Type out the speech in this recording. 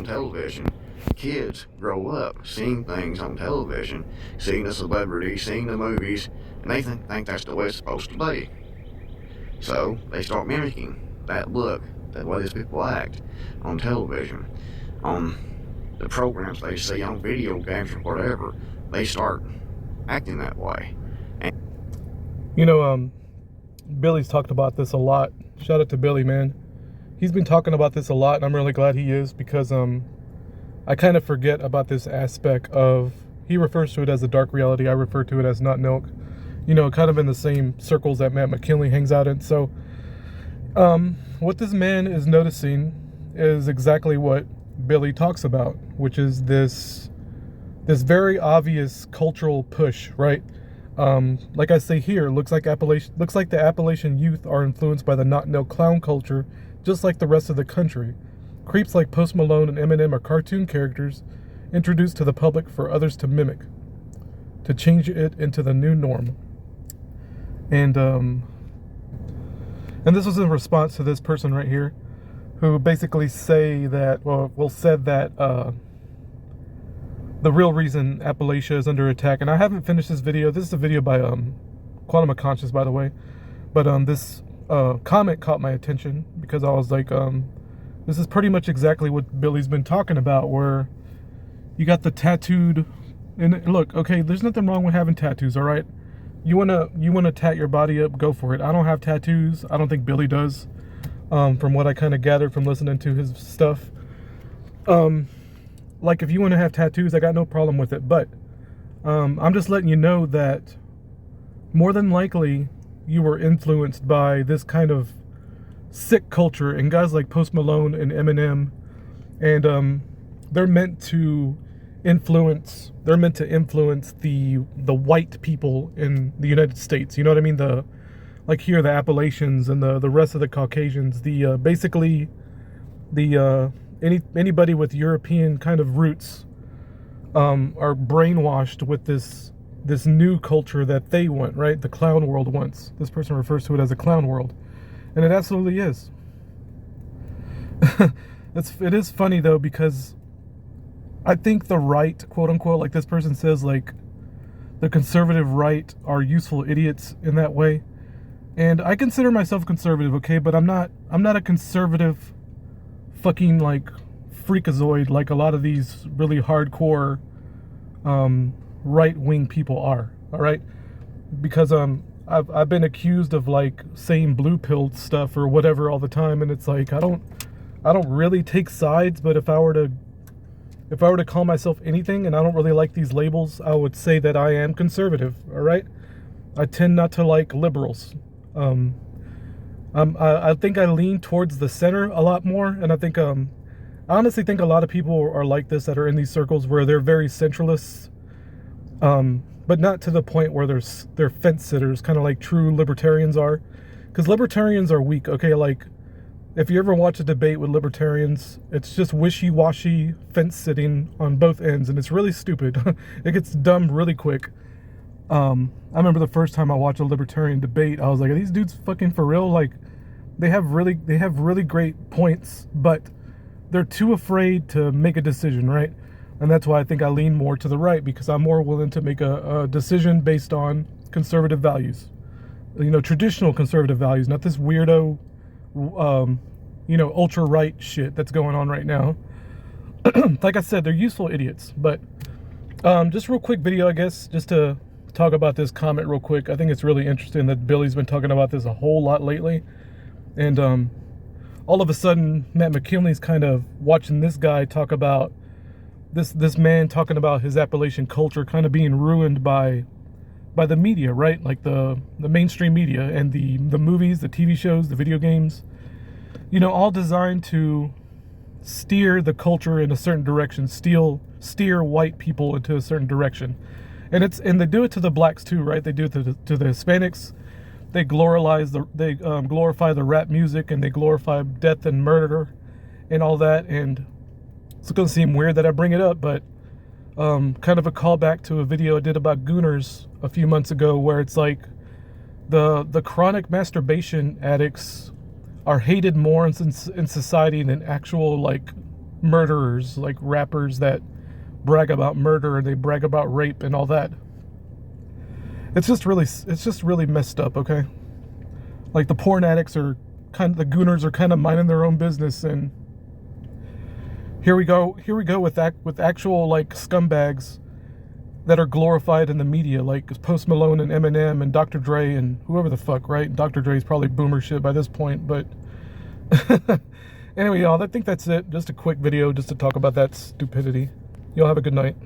television. Kids grow up seeing things on television, seeing the celebrities, seeing the movies, and they think that's the way it's supposed to be. So they start mimicking that look, the way these people act on television, on the programs they see on video games or whatever. They start acting that way. Billy's talked about this a lot. Shout out to Billy, man. He's been talking about this a lot, and I'm really glad he is, because I kind of forget about this aspect of, he refers to it as a dark reality, I refer to it as not milk. Kind of in the same circles that Matt McKinley hangs out in. So what this man is noticing is exactly what Billy talks about, which is this very obvious cultural push, right? Like I say here, looks like the Appalachian youth are influenced by the not-no clown culture, just like the rest of the country. Creeps like Post Malone and Eminem are cartoon characters introduced to the public for others to mimic, to change it into the new norm. And this was in response to this person right here, who basically said that the real reason Appalachia is under attack, and I haven't finished this video. This is a video by Quantum of Conscious, by the way. But this comment caught my attention because I was like, this is pretty much exactly what Billy's been talking about, where you got the tattooed, and look, okay, there's nothing wrong with having tattoos, all right? You wanna tat your body up, go for it. I don't have tattoos. I don't think Billy does, from what I kind of gathered from listening to his stuff. Like, if you want to have tattoos, I got no problem with it, but I'm just letting you know that more than likely you were influenced by this kind of sick culture, and guys like Post Malone and Eminem, and they're meant to influence the white people in the United States. You know what I mean? Like here, the Appalachians and the rest of the Caucasians, anybody with European kind of roots are brainwashed with this new culture that they want, right? The clown world wants. This person refers to it as a clown world, and it absolutely is. It is funny though, because I think the right, quote unquote, like this person says, like the conservative right are useful idiots in that way. And I consider myself conservative, okay, but I'm not a conservative fucking like freakazoid like a lot of these really hardcore right-wing people are, all right? Because I've been accused of like saying blue pill stuff or whatever all the time, and it's like I don't really take sides, but if I were to call myself anything, and I don't really like these labels, I would say that I am conservative, all right? I tend not to like liberals. I think I lean towards the center a lot more, and I think I honestly think a lot of people are like this that are in these circles where they're very centralists, but not to the point where they're fence sitters, kind of like true libertarians are, because libertarians are weak, okay? Like, if you ever watch a debate with libertarians, it's just wishy-washy fence sitting on both ends, and it's really stupid. It gets dumb really quick. I remember the first time I watched a libertarian debate, I was like, are these dudes fucking for real? Like, they have really great points, but they're too afraid to make a decision, right? And that's why I think I lean more to the right, because I'm more willing to make a decision based on conservative values. Traditional conservative values, not this weirdo, ultra-right shit that's going on right now. Like I said, they're useful idiots, but just real quick video, I guess, just to talk about this comment real quick. I think it's really interesting that Billy's been talking about this a whole lot lately, and all of a sudden Matt McKinley's kind of watching this guy talk about this man talking about his Appalachian culture kind of being ruined by the media, right? Like the mainstream media and the movies, the TV shows, the video games, all designed to steer the culture in a certain direction, steer white people into a certain direction. And they do it to the blacks too, right? They do it to the Hispanics. They glorify the rap music, and they glorify death and murder and all that. And it's going to seem weird that I bring it up, but kind of a callback to a video I did about Gooners a few months ago, where it's like the chronic masturbation addicts are hated more in society than actual like murderers, like rappers that brag about murder and they brag about rape and all that. It's just really messed up, okay? Like the porn addicts are the gooners are kind of minding their own business, and here we go with actual like scumbags that are glorified in the media, like Post Malone and Eminem and Dr. Dre and whoever the fuck, right? Dr. Dre's probably boomer shit by this point, but anyway, y'all, I think that's it. Just a quick video just to talk about that stupidity. Y'all have a good night.